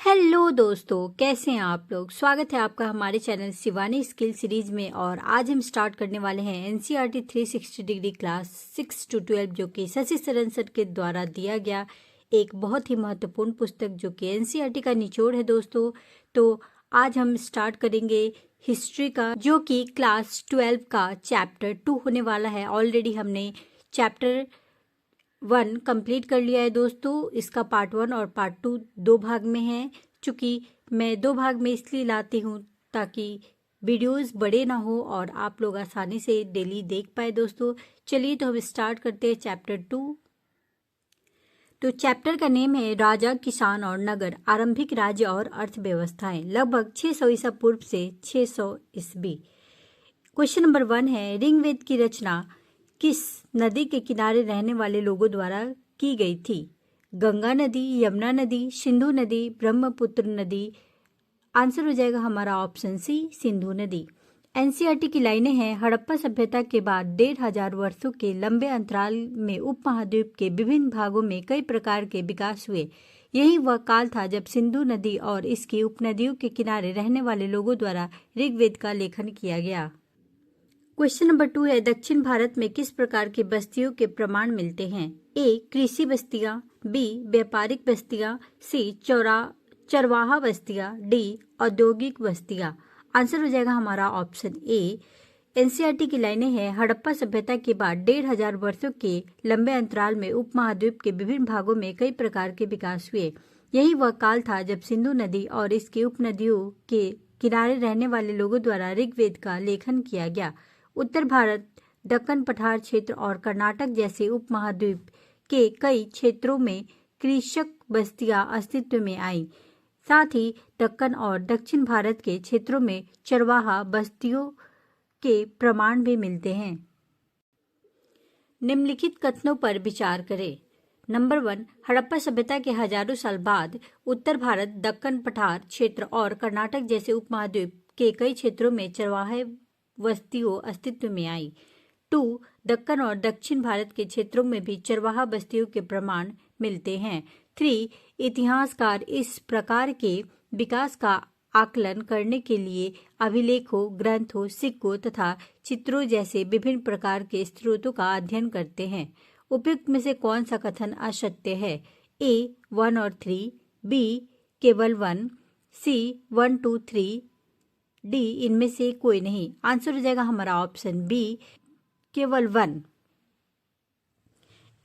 Hello दोस्तों, कैसे हैं आप लोग। स्वागत है आपका हमारे चैनल शिवानी स्किल सीरीज में। और आज हम स्टार्ट करने वाले हैं एनसीईआरटी 360 डिग्री क्लास 6 to 12 जो कि शशि शरण सर के द्वारा दिया गया एक बहुत ही महत्वपूर्ण पुस्तक जो कि एनसीईआरटी का निचोड़ है दोस्तों। तो आज हम स्टार्ट करेंगे हिस्ट्री का, जो कि क्लास 12 का चैप्टर 2 होने वाला है। ऑलरेडी हमने चैप्टर 1 कंप्लीट कर लिया है दोस्तों। इसका पार्ट 1 और पार्ट 2 दो भाग में है। चूँकि मैं दो भाग में इसलिए लाती हूँ ताकि वीडियोस बड़े ना हो और आप लोग आसानी से डेली देख पाए दोस्तों। चलिए तो हम स्टार्ट करते हैं चैप्टर 2। तो चैप्टर का नेम है राजा, किसान और नगर, आरंभिक राज्य और अर्थव्यवस्थाएं, लगभग 600 ईसा पूर्व से 600 ईस्वी। क्वेश्चन नंबर 1 है, ऋग्वेद की रचना किस नदी के किनारे रहने वाले लोगों द्वारा की गई थी? गंगा नदी, यमुना नदी, सिंधु नदी, ब्रह्मपुत्र नदी। आंसर हो जाएगा हमारा ऑप्शन सी, सिंधु नदी। एनसीईआरटी की लाइनें हैं, हड़प्पा सभ्यता के बाद 1500 वर्षों के लंबे अंतराल में उपमहाद्वीप के विभिन्न भागों में कई प्रकार के विकास हुए। यही वह काल था जब सिंधु नदी और इसकी उपनदियों के किनारे रहने वाले लोगों द्वारा ऋग्वेद का लेखन किया गया। क्वेश्चन नंबर 2 है, दक्षिण भारत में किस प्रकार की बस्तियों के प्रमाण मिलते हैं? ए, कृषि बस्तियां, बी, व्यापारिक बस्तियां, सी, चरवाहा बस्तियां, डी, औद्योगिक बस्तियां। आंसर हो जाएगा हमारा ऑप्शन ए। एनसीईआरटी की लाइनें हैं, हड़प्पा सभ्यता के बाद 1500 वर्षों के लंबे अंतराल में उपमहाद्वीप के विभिन्न भागों में कई प्रकार के विकास हुए। यही वह काल था जब सिंधु नदी और इसकी उपनदियों के किनारे रहने वाले लोगों द्वारा ऋग्वेद का लेखन किया गया। उत्तर भारत, दक्कन पठार क्षेत्र और कर्नाटक जैसे उपमहाद्वीप के कई क्षेत्रों में कृषक बस्तियां अस्तित्व में आईं। साथ ही दक्कन और दक्षिण भारत के क्षेत्रों में चरवाहा बस्तियों के प्रमाण भी मिलते हैं। निम्नलिखित कथनों पर विचार करें। नंबर 1, हड़प्पा सभ्यता के हजारों साल बाद उत्तर भारत, दक्कन पठार क्षेत्र और कर्नाटक जैसे उपमहाद्वीप के कई क्षेत्रों में चरवाहा बस्तियों अस्तित्व में आई। 2, दक्कन और दक्षिण भारत के क्षेत्रों में भी चरवाहा बस्तियों के प्रमाण मिलते हैं। 3, इतिहासकार इस प्रकार के विकास का आकलन करने के लिए अभिलेखों, ग्रंथों, सिक्कों तथा चित्रों जैसे विभिन्न प्रकार के स्रोतों का अध्ययन करते हैं। उपयुक्त में से कौन सा कथन असत्य है? ए, 1 और 3, बी, केवल 1, सी, 1, 2, 3, डी, इनमें से कोई नहीं। आंसर हो जाएगा हमारा ऑप्शन बी, केवल 1।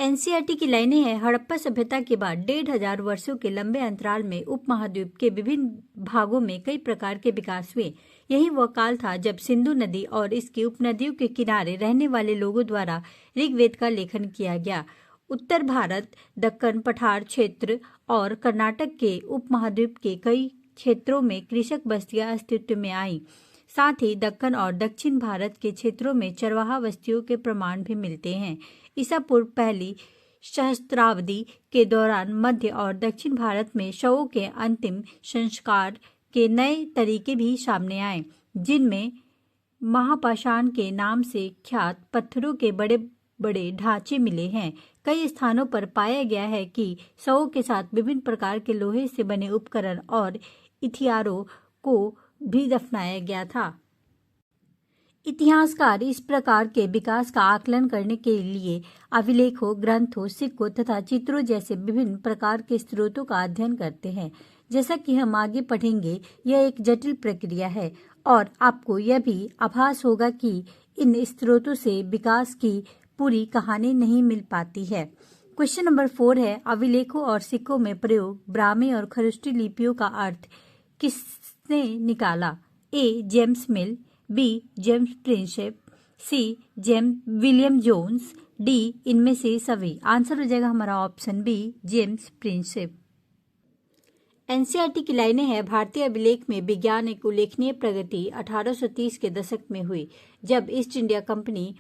एनसीईआरटी की लाइनें हैं, हड़प्पा सभ्यता के बाद 1500 वर्षों के लंबे अंतराल में उपमहाद्वीप के विभिन्न भागों में कई प्रकार के विकास हुए। यही वह काल था जब सिंधु नदी और इसकी उपनदियों के किनारे रहने वाले लोगों द्वारा ऋग्वेद का लेखन किया गया। उत्तर भारत, दक्कन पठार क्षेत्र और कर्नाटक के उपमहाद्वीप के कई क्षेत्रों में कृषक बस्तियां अस्तित्व में आईं। साथ ही दक्कन और दक्षिण भारत के क्षेत्रों में चरवाहा बस्तियों के प्रमाण भी मिलते हैं। ईसा पूर्व पहली सहस्त्राब्दी के दौरान मध्य और दक्षिण भारत में शवों के अंतिम संस्कार के नए तरीके भी सामने आए, जिनमें महापाषाण के नाम से ख्यात पत्थरों के बड़े बड़े ढांचे मिले हैं। कई स्थानों पर पाया गया है कि शवों के साथ विभिन्न प्रकार के लोहे से बने उपकरण और हथियारों को भी दफनाया गया था। इतिहासकार इस प्रकार के विकास का आकलन करने के लिए अभिलेखों, ग्रंथों, सिक्कों तथा चित्रों जैसे विभिन्न प्रकार के स्रोतों का अध्ययन करते हैं। जैसा कि हम आगे पढ़ेंगे, यह एक जटिल प्रक्रिया है और आपको यह भी आभास होगा कि इन स्रोतों से विकास की पूरी कहानी नहीं मिल पाती है। क्वेश्चन नंबर 4 है, अभिलेखों और सिक्कों में प्रयोग ब्राह्मी और खरुष्टी लिपियों का अर्थ किसने निकाला? A, James Mill, B, James Prinsep, C, William Jones, D, इनमें से सभी। आंसर हो जाएगा हमारा option B, James Prinsep. NCERT की लाइनें हैं, भारतीय अभिलेख में विज्ञान एक उल्लेखनीय प्रगति 1830 के दशक में हुई, जब ईस्ट इंडिया कंपनी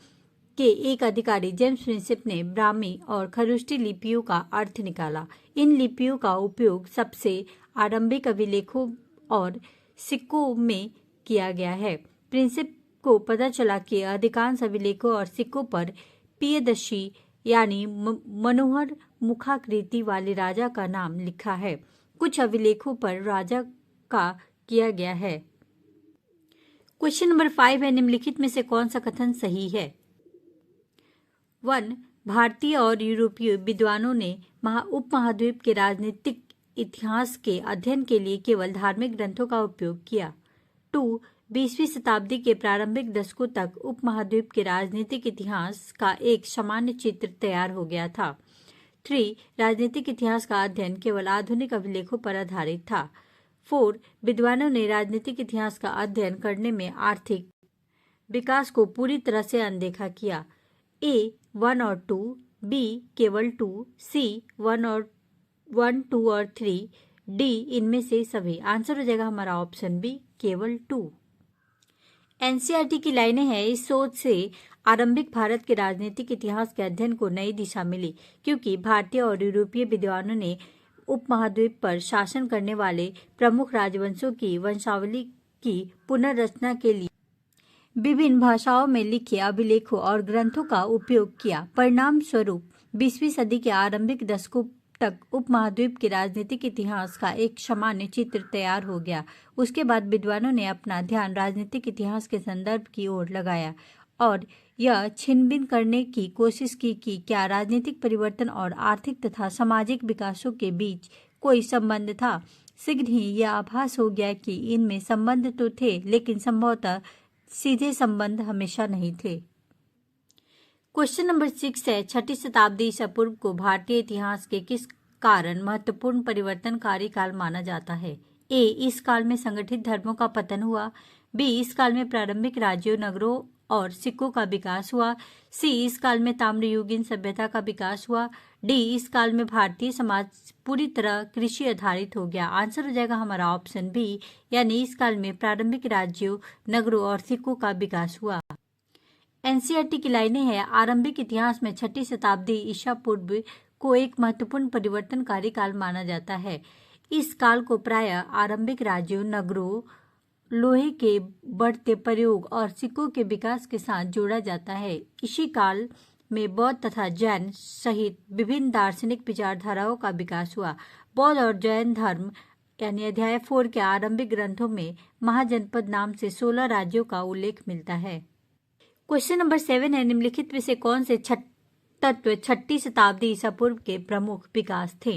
के एक अधिकारी जेम्स प्रिंसेप ने ब्राह्मी और खरुष्टी लिपियों का अर्थ निकाला। इन लिपियों का उपयोग सबसे आरंभिक अभिलेखों और सिक्कों में किया गया है। प्रिंसेप को पता चला कि अधिकांश अभिलेखों और सिक्कों पर पियदर्शी यानी मनोहर मुखाकृति वाले राजा का नाम लिखा है। कुछ अभिलेखों पर राजा का किया गया है। क्वेश्चन नंबर 5 है, निम्नलिखित में से कौन सा कथन सही है? 1. भारतीय और यूरोपीय विद्वानों ने उपमहाद्वीप के राजनीतिक इतिहास के अध्ययन के लिए केवल धार्मिक ग्रंथों का उपयोग किया। 2. 20वीं शताब्दी के प्रारंभिक दशकों तक उपमहाद्वीप के राजनीतिक इतिहास का एक सामान्य चित्र तैयार हो गया था। 3. राजनीतिक इतिहास का अध्ययन केवल आधुनिक अभिलेखों पर आधारित था। 4. विद्वानों ने राजनीतिक इतिहास का अध्ययन करने में आर्थिक विकास को पूरी तरह से अनदेखा किया। A. 1 और 2, B. केवल 2, C. 1, 2 और 3, D. इनमें से सभी। आंसर हो जाएगा हमारा ऑप्शन बी, केवल 2। एनसीईआरटी की लाइनें हैं, इस सोच से आरंभिक भारत के राजनीतिक इतिहास के अध्ययन को नई दिशा मिली, क्योंकि भारतीय और यूरोपीय विद्वानों ने उपमहाद्वीप पर शासन करने वाले प्रमुख राजवंशों की वंशावली की पुनर्रचना के लिए विभिन्न भाषाओं में लिखे अभिलेखों और ग्रंथों का उपयोग किया। परिणाम स्वरूप 20वीं सदी के आरंभिक दशकों तक उपमहाद्वीप के राजनीतिक इतिहास का एक सामान्य चित्र तैयार हो गया। उसके बाद विद्वानों ने अपना ध्यान राजनीतिक इतिहास के संदर्भ की ओर लगाया और यह छीनबीन करने की कोशिश की कि क्या राजनीतिक परिवर्तन और आर्थिक तथा सामाजिक विकासों के बीच कोई संबंध था। शीघ्र ही यह आभास हो गया कि इनमें संबंध तो थे, लेकिन संभवतः सीधे संबंध हमेशा नहीं थे। क्वेश्चन नंबर 6 है, 6ठी शताब्दी ईसा पूर्व को भारतीय इतिहास के किस कारण महत्वपूर्ण परिवर्तनकारी काल माना जाता है? A. इस काल में संगठित धर्मों का पतन हुआ। B. इस काल में प्रारंभिक राज्यों, नगरों और सिक्कों का विकास हुआ। C. इस काल में ताम्रयुगीन सभ्यता का विकास हुआ। D. इस काल में भारतीय समाज पूरी तरह कृषि आधारित हो गया। आंसर हो जाएगा हमारा ऑप्शन बी, यानी इस काल में प्रारंभिक राज्यों, नगरों और सिक्कों का विकास हुआ। एनसीईआरटी की लाइनें हैं, आरंभिक इतिहास में 6ठी शताब्दी ईसा पूर्व को एक महत्वपूर्ण परिवर्तनकारी काल माना जाता है। इस काल को प्रायः आरंभिक राज्यों, नगरों, लोहे के बढ़ते प्रयोग और सिक्कों के विकास के साथ जोड़ा जाता है। इसी काल में बौद्ध तथा जैन सहित विभिन्न दार्शनिक विचारधाराओं का विकास हुआ। बौद्ध और जैन धर्म यानी अध्याय 4 के आरंभिक ग्रंथों में महाजनपद नाम से 16 राज्यों का उल्लेख मिलता है। क्वेश्चन नंबर 7 है, निम्नलिखित में से कौन से तत्व 6ठी शताब्दी ईसा पूर्व के प्रमुख विकास थे?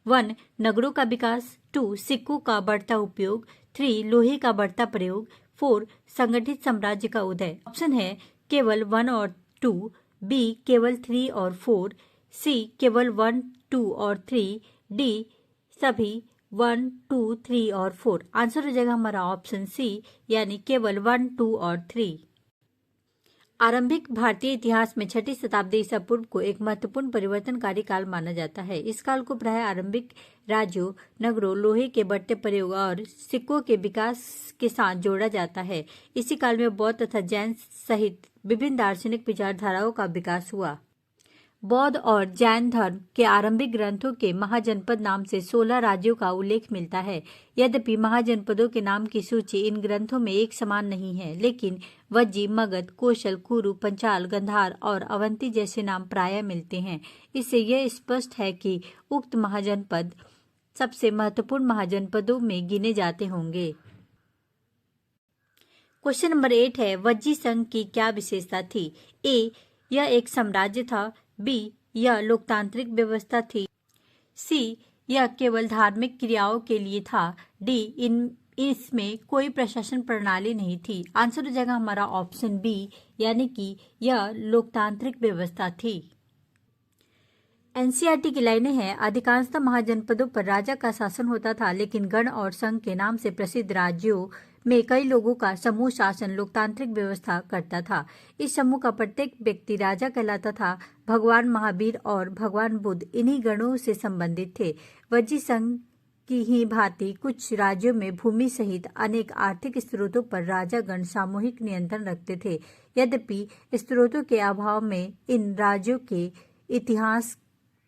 1. नगरों का विकास। 2. सिक्कों का बढ़ता उपयोग। 3. लोहे का बढ़ता प्रयोग। 4. संगठित साम्राज्य का उदय। ऑप्शन है केवल 1 और 2, B. केवल 3 और 4, C. केवल 1, 2 और 3, D. सभी 1, 2, 3 और 4। आंसर हो जाएगा हमारा ऑप्शन सी, यानी केवल 1, 2 और 3। आरंभिक भारतीय इतिहास में 6ठी शताब्दी ईसा पूर्व को एक महत्वपूर्ण परिवर्तनकारी काल माना जाता है। इस काल को प्रायः आरंभिक राज्यों, नगरों, लोहे के बढ़ते प्रयोग और सिक्कों के विकास के साथ जोड़ा जाता है। इसी काल में बौद्ध तथा जैन सहित विभिन्न दार्शनिक विचारधाराओं का विकास हुआ। बौद्ध और जैन धर्म के आरंभिक ग्रंथों के महाजनपद नाम से 16 राज्यों का उल्लेख मिलता है। यद्यपि महाजनपदों के नाम की सूची इन ग्रंथों में एक समान नहीं है, लेकिन वज्जी, मगध, कोशल, कुरु, पंचाल, गंधार और अवंती जैसे नाम प्रायः मिलते हैं। इससे यह स्पष्ट है कि उक्त महाजनपद सबसे महत्वपूर्ण महाजनपदों में गिने जाते होंगे। क्वेश्चन नंबर 8 है, वज्जी संघ की क्या विशेषता थी? A. यह एक साम्राज्य था। B. यह लोकतांत्रिक व्यवस्था थी। C. यह केवल धार्मिक क्रियाओं के लिए था। D. इसमें कोई प्रशासन प्रणाली नहीं थी। आंसर हो जाएगा हमारा ऑप्शन बी, यानी कि यह लोकतांत्रिक व्यवस्था थी। एनसीईआरटी की लाइनें हैं, अधिकांशतः महाजनपदों पर राजा का शासन होता था, लेकिन गण और संघ के नाम से प्रसिद्ध राज्यों में कई लोगों का समूह शासन लोकतांत्रिक व्यवस्था करता था। इस समूह का प्रत्येक व्यक्ति राजा कहलाता था। भगवान महावीर और भगवान बुद्ध इन्हीं गणों से संबंधित थे। वज्जी संघ की ही भांति कुछ राज्यों में भूमि सहित अनेक आर्थिक स्रोतों पर राजागण सामूहिक नियंत्रण रखते थे। यद्यपि स्रोतों के अभाव में इन राज्यों के इतिहास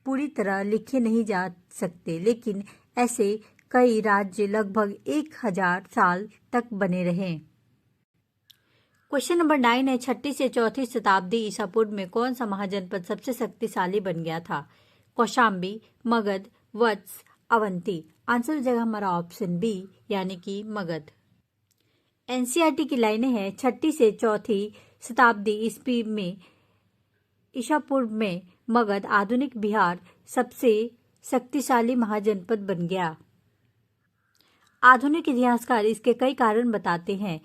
पूरी तरह लिखे नहीं जा सकते, लेकिन ऐसे कई राज्य लगभग 1000 साल तक बने रहे। क्वेश्चन नंबर 9 है, 6ठी से 4ठी शताब्दी ईसा पूर्व में कौन सा महाजनपद सबसे शक्तिशाली बन गया था? कौशाम्बी, मगध, वत्स, अवंती। आंसर हो जाएगा हमारा ऑप्शन बी यानी कि मगध। एनसीईआरटी की लाइनें हैं, 6ठी से 4ठी शताब्दी ईस्वी में ईसा पूर्व में मगध आधुनिक बिहार सबसे शक्तिशाली महाजनपद बन गया। आधुनिक इतिहासकार इसके कई कारण बताते हैं।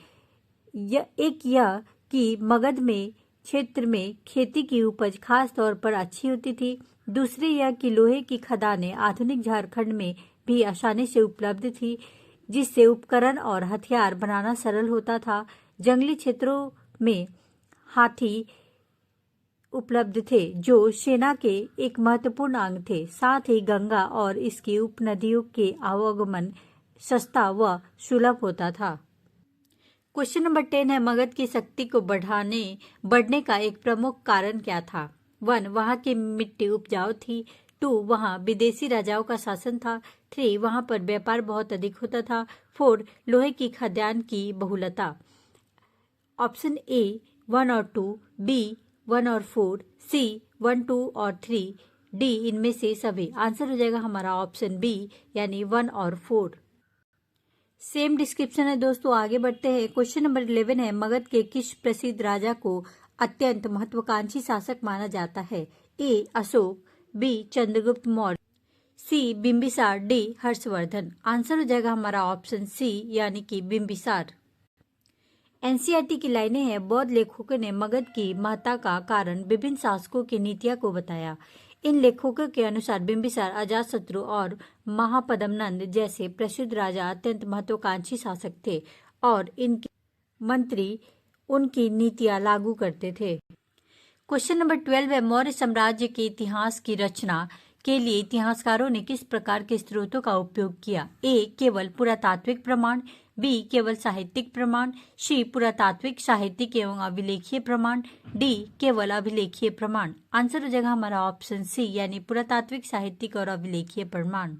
एक यह कि मगध में क्षेत्र में खेती की उपज खास तौर पर अच्छी होती थी। दूसरे यह कि लोहे की खदानें आधुनिक झारखंड में भी आसानी से उपलब्ध थी, जिससे उपकरण और हथियार बनाना सरल होता था। जंगली क्षेत्रों में हाथी उपलब्ध थे, जो सेना के एक महत्वपूर्ण अंग थे। साथ ही गंगा और इसकी उपनदियों के आवागमन सस्ता व सुलभ होता था। क्वेश्चन नंबर 10 है, मगध की शक्ति को बढ़ने का एक प्रमुख कारण क्या था? 1. वहां की मिट्टी उपजाऊ थी। 2. वहां विदेशी राजाओं का शासन था। 3. वहां पर व्यापार बहुत अधिक होता था। 4. लोहे की खदान की बहुलता। ऑप्शन ए 1 और 2, बी 1 और 4, सी 1, 2 और 3, डी इनमें से सभी। आंसर हो जाएगा हमारा ऑप्शन बी यानी 1 और 4। सेम डिस्क्रिप्शन है दोस्तों, आगे बढ़ते हैं। क्वेश्चन नंबर 11 है, मगध के किस प्रसिद्ध राजा को अत्यंत महत्वाकांक्षी शासक माना जाता है? ए अशोक, बी चंद्रगुप्त मौर्य, सी बिंबिसार, डी हर्षवर्धन। आंसर हो जाएगा हमारा ऑप्शन सी यानी कि बिंबिसार। एनसीईआरटी की लाइनें हैं, बौद्ध लेखकों ने मगध की महत्ता का कारण विभिन्न शासकों की नीतियों को बताया। इन लेखकों के अनुसार बिंबिसार, अजातशत्रु और महापद्मनंद जैसे प्रसिद्ध राजा अत्यंत महत्वाकांक्षी शासक थे और इनके मंत्री उनकी नीतियां लागू करते थे। क्वेश्चन नंबर 12 है, मौर्य साम्राज्य के इतिहास की रचना के लिए इतिहासकारों ने किस प्रकार के स्रोतों का उपयोग किया? ए केवल पुरातात्विक प्रमाण, बी केवल साहित्यिक प्रमाण, सी पुरातात्विक, साहित्यिक एवं अभिलेखीय प्रमाण, डी केवल अभिलेखीय प्रमाण। आंसर हो जाएगा हमारा ऑप्शन सी यानी पुरातात्विक, साहित्यिक और अभिलेखीय प्रमाण।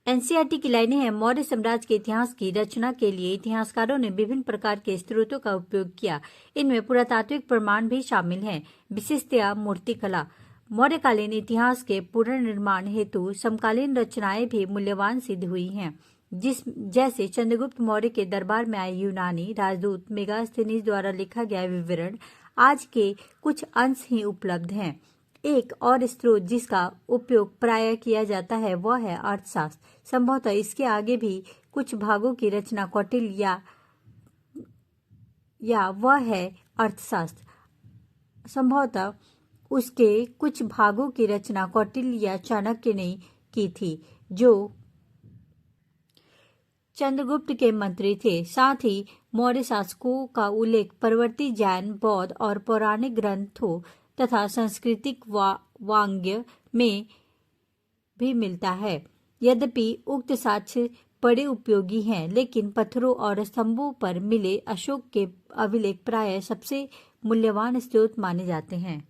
एनसीईआरटी की लाइनें हैं, मौर्य साम्राज्य के इतिहास की रचना के लिए इतिहासकारों ने विभिन्न प्रकार के स्रोतों का उपयोग किया। इनमें पुरातात्विक प्रमाण भी शामिल हैं। विशेषतया मूर्तिकला। मौर्यकालीन इतिहास के पुनर्निर्माण हेतु समकालीन रचनाएं भी मूल्यवान सिद्ध हुई हैं, जैसे चंद्रगुप्त मौर्य के दरबार में आए यूनानी राजदूत मेगास्थनीज द्वारा लिखा गया विवरण आज के कुछ अंश ही उपलब्ध हैं। एक और स्रोत जिसका उपयोग प्रायः किया जाता है वह है अर्थशास्त्र। संभवतः इसके आगे भी कुछ भागों की रचना कौटिल्य या वह है अर्थशास्त्र। संभवतः उसके कुछ भागों की रचना कौटिल्य या चाणक्य ने की थी, जो चंद्रगुप्त के मंत्री थे। साथ ही मौर्य शासकों का उल्लेख परवर्ती जैन, बौद्ध और पौराणिक ग्रंथों तथा सांस्कृतिक वाङ्मय में भी मिलता है। यद्यपि उक्त साक्ष्य बड़े उपयोगी हैं, लेकिन पत्थरों और स्तंभों पर मिले अशोक के अभिलेख प्रायः सबसे मूल्यवान स्रोत माने जाते हैं।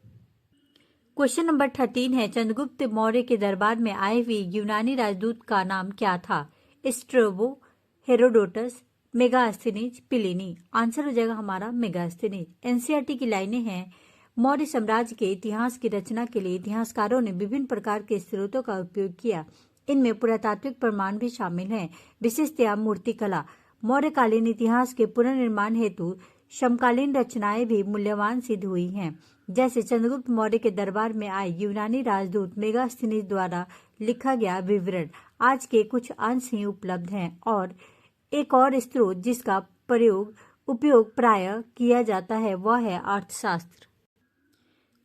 क्वेश्चन नंबर 13 है, चंद्रगुप्त मौर्य के दरबार में आए हुए यूनानी राजदूत का नाम क्या था? Strabo, Herodotus, Megasthenes, Pliny. Answer हो जाएगा हमारा मेगास्थनीज। एनसीईआरटी की लाइनें हैं, मौर्य साम्राज्य के इतिहास की रचना के लिए इतिहासकारों ने विभिन्न प्रकार के स्रोतों का उपयोग किया। इनमें पुरातात्विक प्रमाण भी शामिल हैं। विशेषतया मूर्तिकला। मौर्यकालीन इतिहास के पुनर्निर्माण हेतु समकालीन रचनाएं भी मूल्यवान सिद्ध हुई हैं, जैसे चंद्रगुप्त मौर्य के दरबार में आए यूनानी राजदूत मेगास्थनीज द्वारा लिखा गया विवरण आज के कुछ अंश ही उपलब्ध हैं। और एक और स्रोत जिसका उपयोग प्रायः किया जाता है वह है अर्थशास्त्र।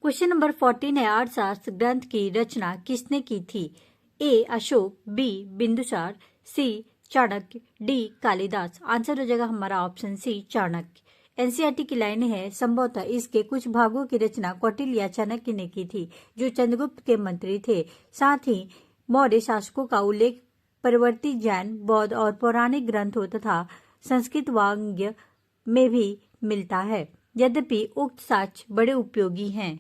क्वेश्चन नंबर 14 है, अर्थशास्त्र ग्रंथ की रचना किसने की थी? ए अशोक, बी बिंदुसार, सी चाणक्य, डी कालिदास। आंसर हो जाएगा हमारा ऑप्शन सी चाणक्य। एनसीईआरटी की लाइनें हैं, संभवतः इसके कुछ भागों की रचना कौटिल्य या चाणक्य ने की थी, जो चंद्रगुप्त के मंत्री थे। साथ ही मौर्य शासकों का उल्लेख परवर्ती जैन, बौद्ध और पौराणिक ग्रंथों तथा संस्कृत वाङ्मय में भी मिलता है। यद्यपि उक्त साक्ष्य बड़े उपयोगी हैं,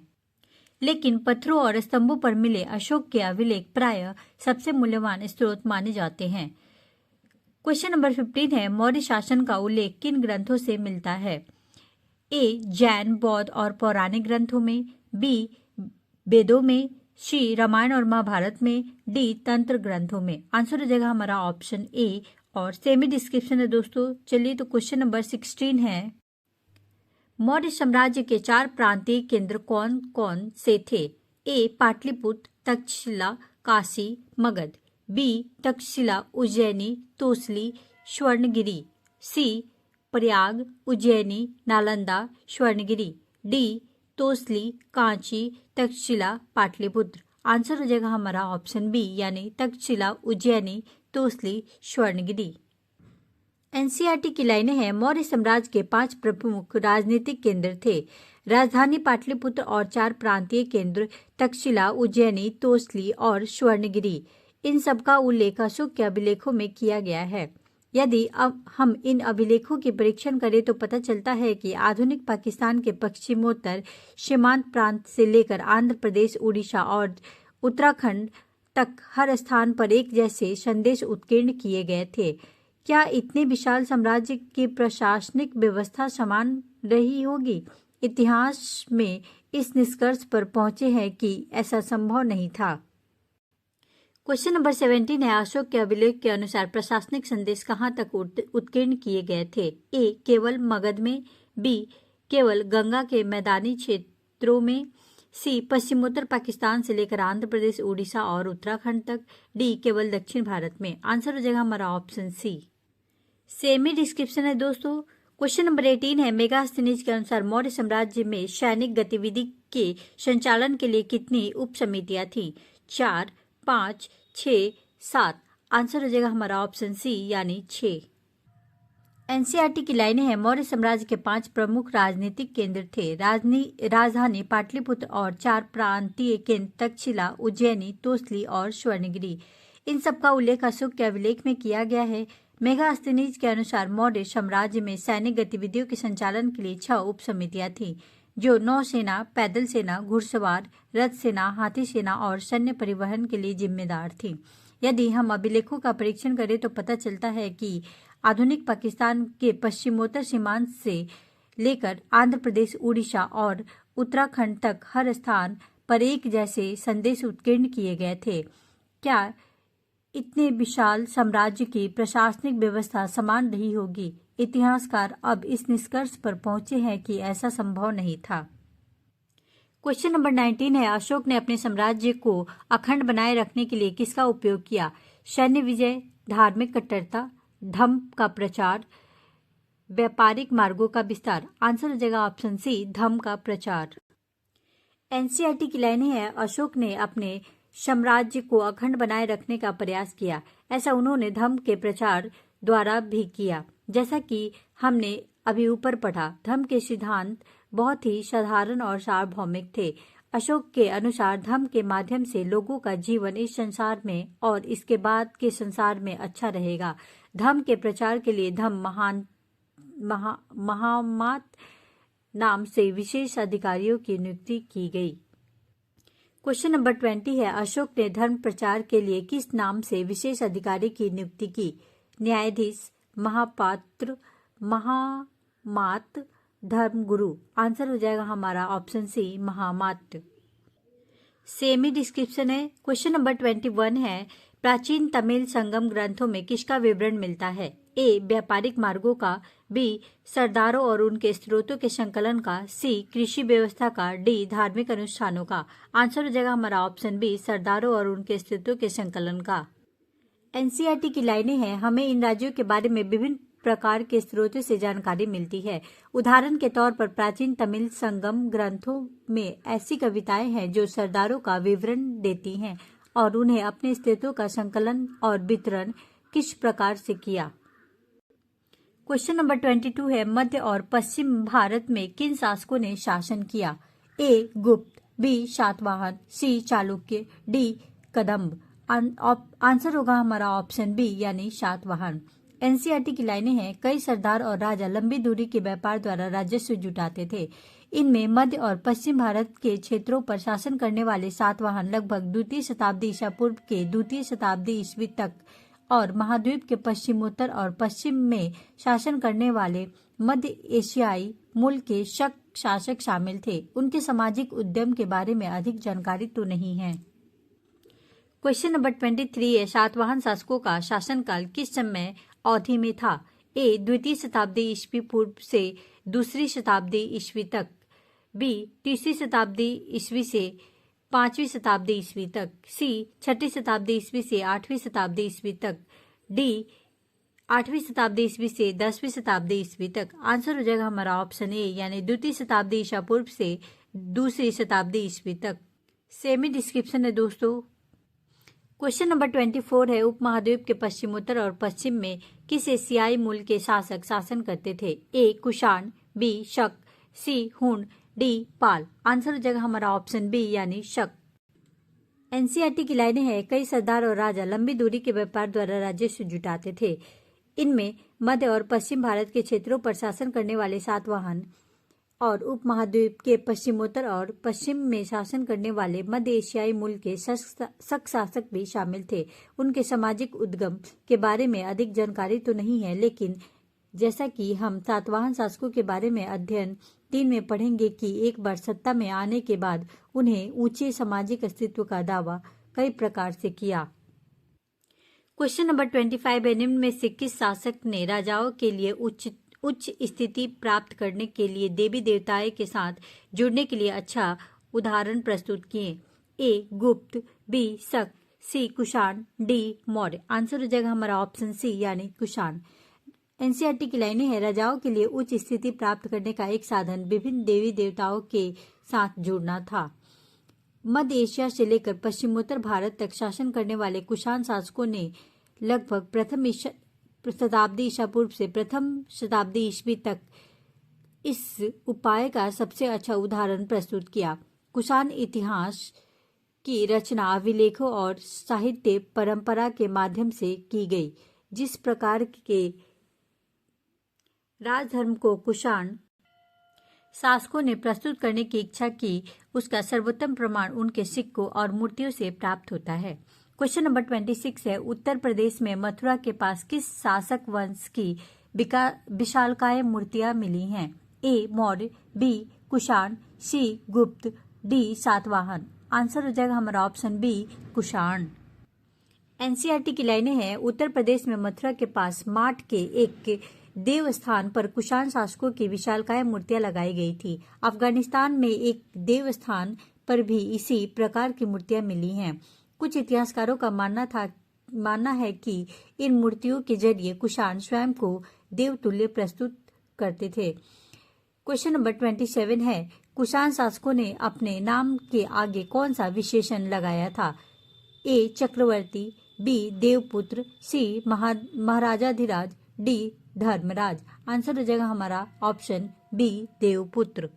लेकिन पत्थरों और स्तंभों पर मिले अशोक के अभिलेख प्रायः सबसे मूल्यवान स्रोत माने जाते हैं। क्वेश्चन नंबर 15 है, मौर्य शासन का उल्लेख किन ग्रंथों से मिलता है? ए जैन, बौद्ध और पौराणिक ग्रंथों में, बी वेदों में, सी रामायण और महाभारत में, डी तंत्र ग्रंथों में। आंसर हो जाएगा हमारा ऑप्शन ए। और सेमी डिस्क्रिप्शन है दोस्तों। चलिए तो क्वेश्चन नंबर 16 है, मौर्य साम्राज्य के 4 प्रांतीय केंद्र कौन कौन से थे? ए पाटलिपुत्र, तक्षशिला, काशी, मगध। बी तक्षशिला, उज्जैनी, तोसली, स्वर्णगिरी। सी प्रयाग, उज्जैनी, नालंदा, स्वर्णगिरी। डी तोसली, कांची, तक्षशिला, पाटलिपुत्र। आंसर हो जाएगा हमारा ऑप्शन बी, यानी तक्षशिला, उज्जैनी, तोसली, स्वर्णगिरी। एनसीईआरटी की लाइनें हैं, मौर्य साम्राज्य के 5 प्रमुख राजनीतिक केंद्र थे। राजधानी पाटलिपुत्र और 4 प्रांतीय केंद्र तक्षशिला, उज्जैनी, तोसली और स्वर्णगिरी। इन सबका उल्लेख अशोक के अभिलेखों में किया गया है। यदि अब हम इन अभिलेखों की परीक्षण करें तो पता चलता है कि आधुनिक पाकिस्तान के पश्चिमोत्तर सीमांत प्रांत से लेकर आंध्र प्रदेश, उड़ीसा और उत्तराखंड तक हर स्थान पर एक जैसे संदेश उत्कीर्ण किए गए थे। क्या इतने विशाल साम्राज्य की प्रशासनिक व्यवस्था समान रही होगी? इतिहास में इस निष्कर्ष पर पहुंचे हैं कि ऐसा संभव नहीं था। क्वेश्चन नंबर 17 है, अशोक के अभिलेख के अनुसार प्रशासनिक संदेश कहां तक उत्कीर्ण किए गए थे? ए केवल मगध में, बी केवल गंगा के मैदानी क्षेत्रों में, सी पश्चिमोत्तर पाकिस्तान से लेकर आंध्र प्रदेश, उड़ीसा और उत्तराखंड तक, डी केवल दक्षिण भारत में। आंसर हो जाएगा हमारा ऑप्शन सी। सेमी डिस्क्रिप्शन है दोस्तों। क्वेश्चन नंबर 18 है, मेगास्थनीज के अनुसार मौर्य साम्राज्य में सैनिक गतिविधि के संचालन के लिए कितनी उप समितियां थी? 4, 5, 6, 7। आंसर हो जाएगा हमारा ऑप्शन सी, यानी 6। एनसीईआरटी की लाइनें हैं, मौर्य साम्राज्य के 5 प्रमुख राजनीतिक केंद्र थे। राजधानी पाटलिपुत्र और 4 प्रांतीय केंद्र तक्षशिला, उज्जैनी, तोसली और स्वर्णगिरी। इन सबका उल्लेख अशोक के अभिलेख में किया गया है। मेगास्थनीज के अनुसार मौर्य साम्राज्य में सैनिक गतिविधियों के संचालन के लिए 6 उप समितियां थीं, जो नौसेना, पैदल सेना, घुड़सवार, रथ सेना, हाथी सेना और सैन्य परिवहन के लिए जिम्मेदार थीं। यदि हम अभिलेखों का परीक्षण करें तो पता चलता है कि आधुनिक पाकिस्तान के पश्चिमोत्तर सीमांत से लेकर आंध्र प्रदेश, उड़ीसा और उत्तराखंड तक हर स्थान पर एक जैसे संदेश उत्कीर्ण किए गए थे। क्या इतने विशाल साम्राज्य की प्रशासनिक व्यवस्था समान रही होगी? इतिहासकार अब इस निष्कर्ष पर पहुंचे हैं कि ऐसा संभव नहीं था। क्वेश्चन नंबर 19 है, अशोक ने अपने साम्राज्य को अखंड बनाए रखने के लिए किसका उपयोग किया? सैन्य विजय, धार्मिक कट्टरता, धर्म का प्रचार, व्यापारिक मार्गों का विस्तार। आंसर हो जाएगा ऑप्शन सी, धर्म का प्रचार। एनसीईआरटी की लाइनें हैं, अशोक ने अपने साम्राज्य को अखंड बनाए रखने का प्रयास किया। ऐसा उन्होंने धर्म के प्रचार द्वारा भी किया। जैसा कि हमने अभी ऊपर पढ़ा, धर्म के सिद्धांत बहुत ही साधारण और सार्वभौमिक थे। अशोक के अनुसार धर्म के माध्यम से लोगों का जीवन इस संसार में और इसके बाद के संसार में अच्छा रहेगा। धर्म के प्रचार के लिए धर्म महामात नाम से विशेष अधिकारियों की नियुक्ति की गई। क्वेश्चन नंबर 20 है, अशोक ने धर्म प्रचार के लिए किस नाम से विशेष अधिकारी की नियुक्ति की? न्यायाधीश, महापात्र, महामात, धर्मगुरु। आंसर हो जाएगा हमारा ऑप्शन सी, महामात। सेमी डिस्क्रिप्शन है। क्वेश्चन नंबर 21 है, प्राचीन तमिल संगम ग्रंथों में किसका विवरण मिलता है? ए व्यापारिक मार्गों का, बी सरदारों और उनके स्रोतों के संकलन का, सी कृषि व्यवस्था का, डी धार्मिक अनुष्ठानों का। आंसर हो जाएगा हमारा ऑप्शन बी, सरदारों और उनके स्रोतों के संकलन का। एनसीईआरटी की लाइनें हैं, हमें इन राज्यों के बारे में विभिन्न प्रकार के स्रोतों से जानकारी मिलती है। उदाहरण के तौर पर प्राचीन तमिल संगम ग्रंथों में ऐसी कविताएं हैं जो सरदारों का विवरण देती हैं और उन्हें अपने स्रोतों का संकलन और वितरण किस प्रकार से किया। क्वेश्चन नंबर 22 है, मध्य और पश्चिम भारत में किन शासकों ने शासन किया? ए गुप्त, बी सातवाहन, सी चालुक्य, डी कदम्ब। आंसर होगा हमारा ऑप्शन बी, यानी सातवाहन। एनसीईआरटी की लाइनें हैं, कई सरदार और राजा लंबी दूरी के व्यापार द्वारा राजस्व जुटाते थे। इनमें मध्य और पश्चिम भारत के क्षेत्रों पर शासन करने वाले सातवाहन लगभग 2वीं शताब्दी ईसा पूर्व के 2वीं शताब्दी ईस्वी तक और महाद्वीप के पश्चिमोत्तर और पश्चिम में शासन करने वाले मध्य एशियाई मूल के शक शासक शामिल थे। उनके सामाजिक उद्यम के बारे में अधिक जानकारी तो नहीं है। क्वेश्चन नंबर 23 है, सातवाहन शासकों का शासनकाल किस समय अवधि में था? ए, द्वितीय शताब्दी ईस्वी पूर्व से दूसरी शताब्दी ईस्वी तक। बी, तीसरी शताब्दी ईस्वी से 5वीं शताब्दी ईस्वी तक। सी, 6ठी शताब्दी ईस्वी से 8वीं शताब्दी ईस्वी तक। डी, 8वीं शताब्दी ईस्वी से 10वीं शताब्दी ईस्वी तक। आंसर हो जाएगा हमारा ऑप्शन ए, यानी द्वितीय शताब्दी ईसा पूर्व से दूसरी शताब्दी ईस्वी तक। सेमी डिस्क्रिप्शन है दोस्तों। क्वेश्चन नंबर 24 है, उपमहाद्वीप के पश्चिमोत्तर और पश्चिम में किस एशियाई मूल के शासक शासन करते थे? ए, कुषाण। बी, शक। सी, हुन। डी, पाल। आंसर हो जाएगा हमारा ऑप्शन बी, यानी शक। एनसीईआरटी की लाइनें हैं, कई सरदार और राजा लंबी दूरी के व्यापार द्वारा राजस्व जुटाते थे। इनमें मध्य और पश्चिम भारत के क्षेत्रों पर शासन करने वाले सातवाहन और उपमहाद्वीप के पश्चिमोत्तर और पश्चिम में शासन करने वाले मध्य एशियाई मूल के शक शासक भी शामिल थे। उनके सामाजिक उद्गम के बारे में अधिक जानकारी तो नहीं है, लेकिन जैसा कि हम सातवाहन शासकों के बारे में अध्ययन 3 में पढ़ेंगे कि एक बार सत्ता में आने के बाद उन्हें ऊंचे सामाजिक अस्तित्व का दावा कई प्रकार से किया। क्वेश्चन नंबर 25 है, निम्न में से किस शासक ने राजाओं के लिए उच्च स्थिति प्राप्त करने के लिए देवी देवताओं के साथ जुड़ने के लिए अच्छा उदाहरण प्रस्तुत किए? ए, गुप्त। बी, शक। सी, कुषाण। डी, मौर्य। आंसर हो जाएगा हमारा ऑप्शन सी, यानी कुषाण। एनसीईआरटी की लाइनें हैं, राजाओं के लिए उच्च स्थिति प्राप्त करने का एक साधन विभिन्न देवी देवताओं के साथ जुड़ना था। मध्य एशिया से लेकर पश्चिमोत्तर भारत तक शासन करने वाले कुषाण शासकों ने लगभग प्रथम शताब्दी ईसा पूर्व से प्रथम शताब्दी ईस्वी तक इस उपाय का सबसे अच्छा उदाहरण प्रस्तुत किया। कुषाण इतिहास की रचना अभिलेखों और साहित्य परंपरा के माध्यम से की गई। जिस प्रकार के राजधर्म को कुषाण शासकों ने प्रस्तुत करने की इच्छा की, उसका सर्वोत्तम प्रमाण उनके सिक्कों और मूर्तियों से प्राप्त होता है। क्वेश्चन नंबर 26 है, उत्तर प्रदेश में मथुरा के पास किस शासक वंश की विशालकाय मूर्तियां मिली हैं? ए, मौर्य। बी, कुषाण। सी, गुप्त। डी, सातवाहन। आंसर हो जाएगा हमारा ऑप्शन बी, कुषाण। एनसीईआरटी की लाइनें हैं, उत्तर प्रदेश में मथुरा के पास माठ के एक देवस्थान पर कुषाण शासकों की विशालकाय मूर्तियां लगाई गई थी। अफगानिस्तान में एक देवस्थान पर भी इसी प्रकार की मूर्तियां मिली हैं। कुछ इतिहासकारों का मानना है कि इन मूर्तियों के जरिए कुषाण स्वयं को देवतुल्य प्रस्तुत करते थे। क्वेश्चन नंबर 27 है, कुषाण शासकों ने अपने नाम के आगे कौन सा विशेषण लगाया था? ए, चक्रवर्ती। बी, देवपुत्र। सी, महाराजाधिराज। डी, धर्मराज। आंसर हो जाएगा हमारा ऑप्शन बी, देवपुत्र।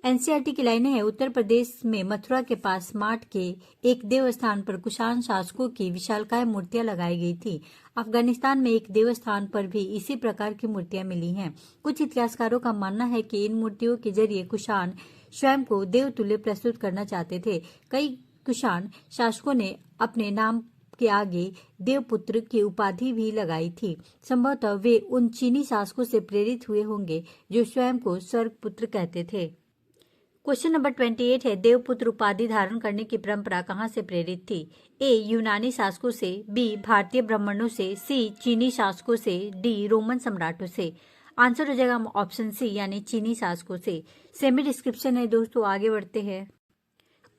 एनसीईआरटी की लाइनें हैं, उत्तर प्रदेश में मथुरा के पास माठ के एक देवस्थान पर कुषाण शासकों की विशालकाय मूर्तियां लगाई गई थी। अफगानिस्तान में एक देवस्थान पर भी इसी प्रकार की मूर्तियां मिली हैं। कुछ इतिहासकारों का मानना है कि इन मूर्तियों के जरिए कुषाण स्वयं को देवतुल्य प्रस्तुत करना चाहते थे। कई कुषाण शासकों ने अपने नाम के आगे देवपुत्र की उपाधि भी लगाई थी। संभवतः वे उन चीनी शासकों से प्रेरित हुए होंगे जो स्वयं को स्वर्गपुत्र कहते थे। क्वेश्चन नंबर 28 है, देवपुत्र उपाधि धारण करने की परंपरा कहाँ से प्रेरित थी? ए, यूनानी शासकों से। बी, भारतीय ब्राह्मणों से। सी, चीनी शासकों से। डी, रोमन सम्राटों से। आंसर हो जाएगा ऑप्शन सी, यानी चीनी शासकों से। सेमी डिस्क्रिप्शन है दोस्तों, आगे बढ़ते हैं।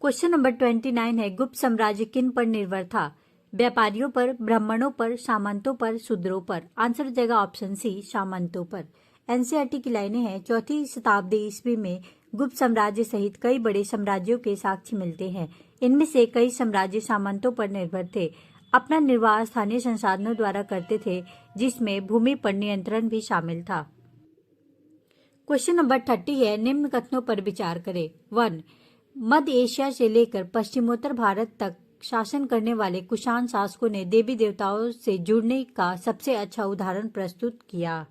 क्वेश्चन नंबर 29 है, गुप्त साम्राज्य किन पर निर्भर था? व्यापारियों पर, ब्राह्मणों पर, सामंतों पर, शूद्रों पर। आंसर हो जाएगा ऑप्शन सी, सामंतों पर। एनसीईआरटी की लाइनें हैं, 4वीं शताब्दी ईस्वी में गुप्त साम्राज्य सहित कई बड़े साम्राज्यों के साक्ष्य मिलते हैं। इनमें से कई साम्राज्य सामंतों पर निर्भर थे। अपना निर्वाह स्थानीय संसाधनों द्वारा करते थे, जिसमें भूमि पर नियंत्रण भी शामिल था। क्वेश्चन नंबर 30 है, निम्न कथनों पर विचार करें। 1. मध्य एशिया से लेकर पश्चिमोत्तर भारत तक शासन करने वाले कुषाण शासकों ने देवी देवताओं से जुड़ने का सबसे अच्छा उदाहरण प्रस्तुत किया।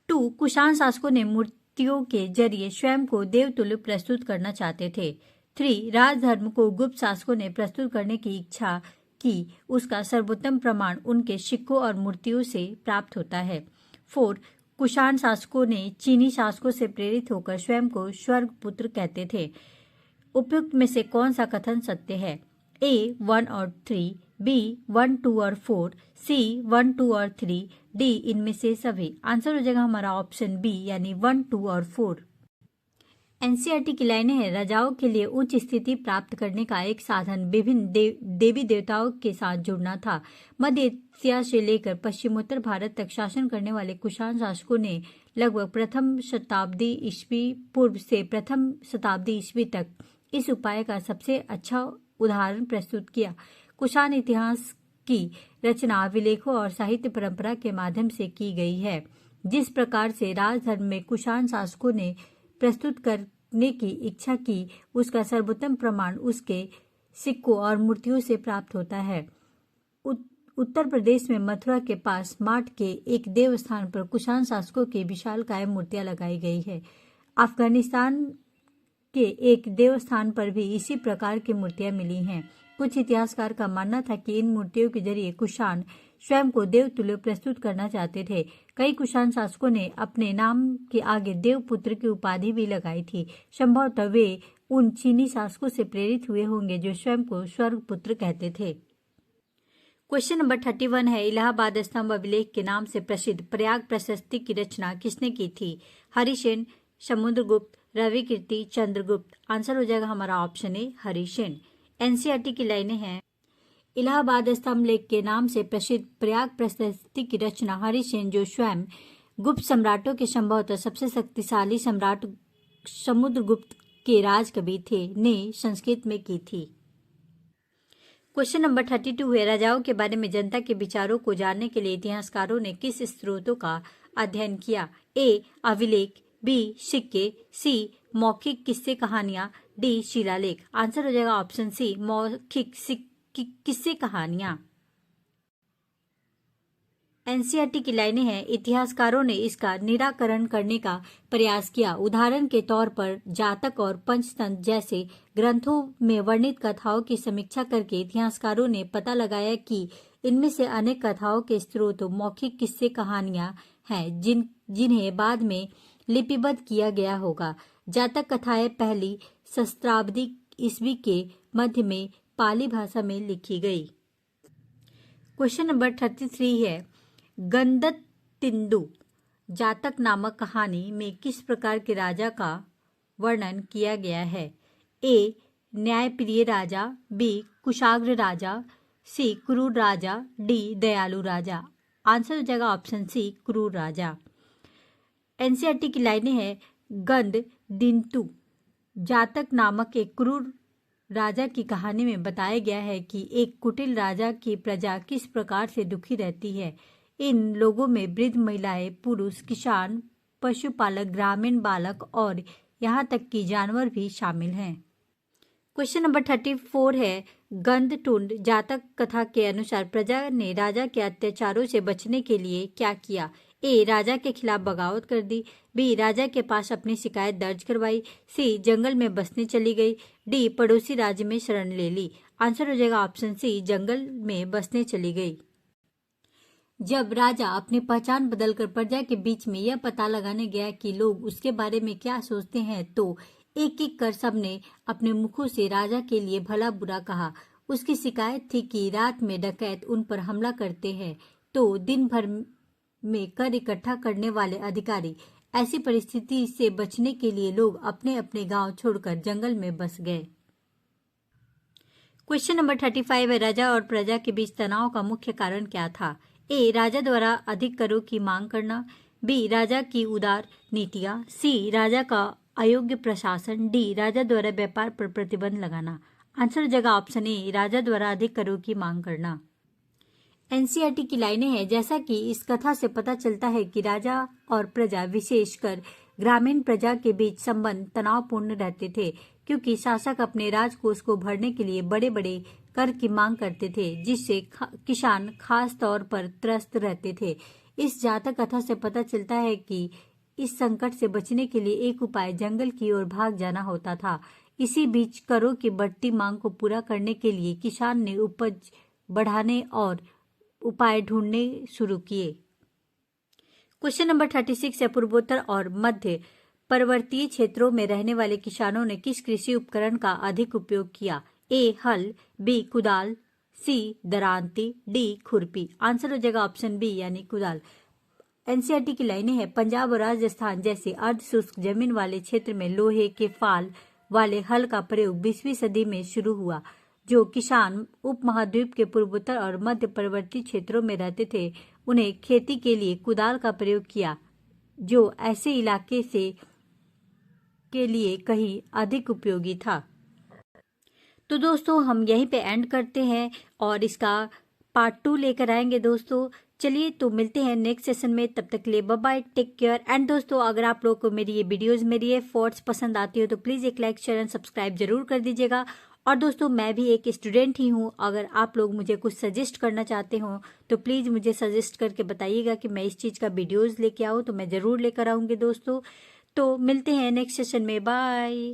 2. कुषाण शासकों ने मूर्तियों के जरिए स्वयं को देवतुल्य प्रस्तुत करना चाहते थे। 3. राजधर्म को गुप्त शासकों ने प्रस्तुत करने की इच्छा की, उसका सर्वोत्तम प्रमाण उनके सिक्कों और मूर्तियों से प्राप्त होता है। 4. कुषाण शासकों ने चीनी शासकों से प्रेरित होकर स्वयं को स्वर्गपुत्र कहते थे। उपयुक्त में से कौन सा कथन सत्य है? A 1 और 3, B 1, 2 और 4, C 1, 2 और 3, D इनमें से सभी। आंसर हो जाएगा हमारा ऑप्शन बी यानी 1, 2 और 4। एनसीईआरटी की लाइनें हैं, राजाओं के लिए उच्च स्थिति प्राप्त करने का एक साधन विभिन्न देवी देवताओं के साथ जुड़ना था। मध्य एशिया से लेकर पश्चिमोत्तर भारत तक शासन करने वाले कुषाण शासकों ने लगभग प्रथम शताब्दी ईस्वी पूर्व से प्रथम शताब्दी ईस्वी तक इस उपाय का सबसे अच्छा उदाहरण प्रस्तुत किया। कुषाण इतिहास की रचना अभिलेखों और साहित्य परंपरा के माध्यम से की गई है। जिस प्रकार से राजधर्म में कुषाण शासकों ने प्रस्तुत करने की इच्छा की, उसका सर्वोत्तम प्रमाण उसके सिक्कों और मूर्तियों से प्राप्त होता है। उत्तर प्रदेश में मथुरा के पास माट के एक देवस्थान पर कुषाण शासकों की विशालकाय मूर्तियां लगाई गई है। अफगानिस्तान के एक देवस्थान पर भी इसी प्रकार की मूर्तियां मिली हैं। कुछ इतिहासकार का मानना था कि इन मूर्तियों के जरिए कुषाण स्वयं को देवतुल्य प्रस्तुत करना चाहते थे। कई कुषाण शासकों ने अपने नाम के आगे देवपुत्र की उपाधि भी लगाई थी। संभवतः वे उन चीनी शासकों से प्रेरित हुए होंगे जो स्वयं को स्वर्गपुत्र कहते थे। क्वेश्चन नंबर 31 है, इलाहाबाद स्तंभ अभिलेख के नाम से प्रसिद्ध प्रयाग प्रशस्ति की रचना किसने की थी? हरिसेन, समुद्रगुप्त, रविकीर्ति, चंद्रगुप्त। आंसर हो जाएगा हमारा ऑप्शन ए हरिसेन। एनसीईआरटी की लाइनें हैं, इलाहाबाद स्तंभ लेख के नाम से प्रसिद्ध प्रयाग प्रशस्ति की रचना हरिसेन, जो स्वयं गुप्त सम्राटों के संभवतः सबसे शक्तिशाली सम्राट समुद्रगुप्त के राजकवि थे, ने संस्कृत में की थी। क्वेश्चन नंबर 32 है, राजाओं के बारे में जनता के विचारों को जानने के लिए इतिहासकारों ने किस स्रोतों का अध्ययन किया? ए अभिलेख, बी सिक्के, सी मौखिक किस्से कहानियां, डी शिलालेख। आंसर हो जाएगा ऑप्शन सी मौखिक किस्से कहानियां। एनसीईआरटी की लाइनें हैं, इतिहासकारों ने इसका निराकरण करने का प्रयास किया। उदाहरण के तौर पर जातक और पंचतंत्र जैसे ग्रंथों में वर्णित कथाओं की समीक्षा करके इतिहासकारों ने पता लगाया कि इनमें से अनेक कथाओं के स्रोत मौखिक किस्से कहानियां हैं, जिन्हें बाद में लिपिबद्ध किया गया होगा। जातक कथाएं पहली सहस्त्राब्दी ईस्वी के मध्य में पाली भाषा में लिखी गई। क्वेश्चन नंबर 33 है, गंदतिंदु जातक नामक कहानी में किस प्रकार के राजा का वर्णन किया गया है? ए न्यायप्रिय राजा, बी कुशाग्र राजा, सी क्रूर राजा, डी दयालु राजा। आंसर हो जाएगा ऑप्शन सी क्रूर राजा। एनसीईआरटी की लाइनें हैं, गंदतिंदु जातक नामक एक क्रूर राजा की कहानी में बताया गया है कि एक कुटिल राजा की प्रजा किस प्रकार से दुखी रहती है। इन लोगों में वृद्ध महिलाएं, पुरुष, किसान, पशुपालक, ग्रामीण बालक और यहाँ तक कि जानवर भी शामिल हैं। क्वेश्चन नंबर 34 है, गंदटुंड जातक कथा के अनुसार प्रजा ने राजा के अत्याचारों से बचने के लिए क्या किया? ए राजा के खिलाफ बगावत कर दी, बी राजा के पास अपनी शिकायत दर्ज करवाई, सी जंगल में बसने चली गई, डी पड़ोसी राज्य में शरण ले ली। आंसर हो जाएगा ऑप्शन सी जंगल में बसने चली गई। जब राजा अपनी पहचान बदलकर प्रजा के बीच में यह पता लगाने गया कि लोग उसके बारे में क्या सोचते हैं, तो एक एक कर सबने अपने मुखों से राजा के लिए भला बुरा कहा। उसकी शिकायत थी कि रात में डकैत उन पर हमला करते हैं, तो दिन भर में कर इकट्ठा करने वाले अधिकारी। ऐसी परिस्थिति से बचने के लिए लोग अपने अपने गांव छोड़कर जंगल में बस गए। क्वेश्चन नंबर 35 है, राजा और प्रजा के बीच तनाव का मुख्य कारण क्या था? ए राजा द्वारा अधिक करों की मांग करना, बी राजा की उदार नीतियां, सी राजा का अयोग्य प्रशासन, डी राजा द्वारा व्यापार पर प्रतिबंध लगाना। आंसर जगह ऑप्शन ए राजा द्वारा अधिक करों की मांग करना। एनसीईआरटी की लाइनें हैं, जैसा कि इस कथा से पता चलता है कि राजा और प्रजा, विशेषकर ग्रामीण प्रजा के बीच संबंध तनावपूर्ण रहते थे, क्योंकि शासक अपने राजकोष को भरने के लिए बड़े बड़े कर की मांग करते थे, जिससे किसान खास तौर पर त्रस्त रहते थे। इस जातक कथा से पता चलता है कि इस संकट से बचने के लिए एक उपाय जंगल की ओर भाग जाना होता था। इसी बीच करों की बढ़ती मांग को पूरा करने के लिए किसान ने उपज बढ़ाने और उपाय ढूंढने शुरू किए। क्वेश्चन नंबर 36 है, पूर्वोत्तर और मध्य पर्वतीय क्षेत्रों में रहने वाले किसानों ने किस कृषि उपकरण का अधिक उपयोग किया? ए हल, बी कुदाल, सी दरांती, डी खुरपी। आंसर हो जाएगा ऑप्शन बी यानी कुदाल। एनसीईआरटी की लाइनें हैं, पंजाब और राजस्थान जैसे अर्ध शुष्क जमीन वाले क्षेत्र में लोहे के फाल वाले हल का प्रयोग 20वीं सदी में शुरू हुआ। जो किसान उपमहाद्वीप के पूर्वोत्तर और मध्य पर्वतीय क्षेत्रों में रहते थे उन्हें खेती के लिए कुदाल का प्रयोग किया, जो ऐसे इलाके से के लिए कहीं अधिक उपयोगी था। तो दोस्तों हम यहीं पे एंड करते हैं और इसका पार्ट 2 लेकर आएंगे दोस्तों। चलिए तो मिलते हैं नेक्स्ट सेशन में, तब तक के लिए bye bye, take care. And दोस्तों अगर आप लोगों को मेरी ये वीडियोस, मेरी ये थॉट्स पसंद आती हो तो प्लीज़ एक लाइक, शेयर एंड सब्सक्राइब जरूर कर दीजिएगा। और दोस्तों मैं भी एक स्टूडेंट ही हूँ, अगर आप लोग मुझे कुछ सजेस्ट करना चाहते हो तो प्लीज़ मुझे सजेस्ट करके बताइएगा कि मैं इस चीज़ का वीडियोज़ लेके आऊँ, तो मैं ज़रूर लेकर आऊँगी दोस्तों। तो मिलते हैं नेक्स्ट सेशन में, बाय।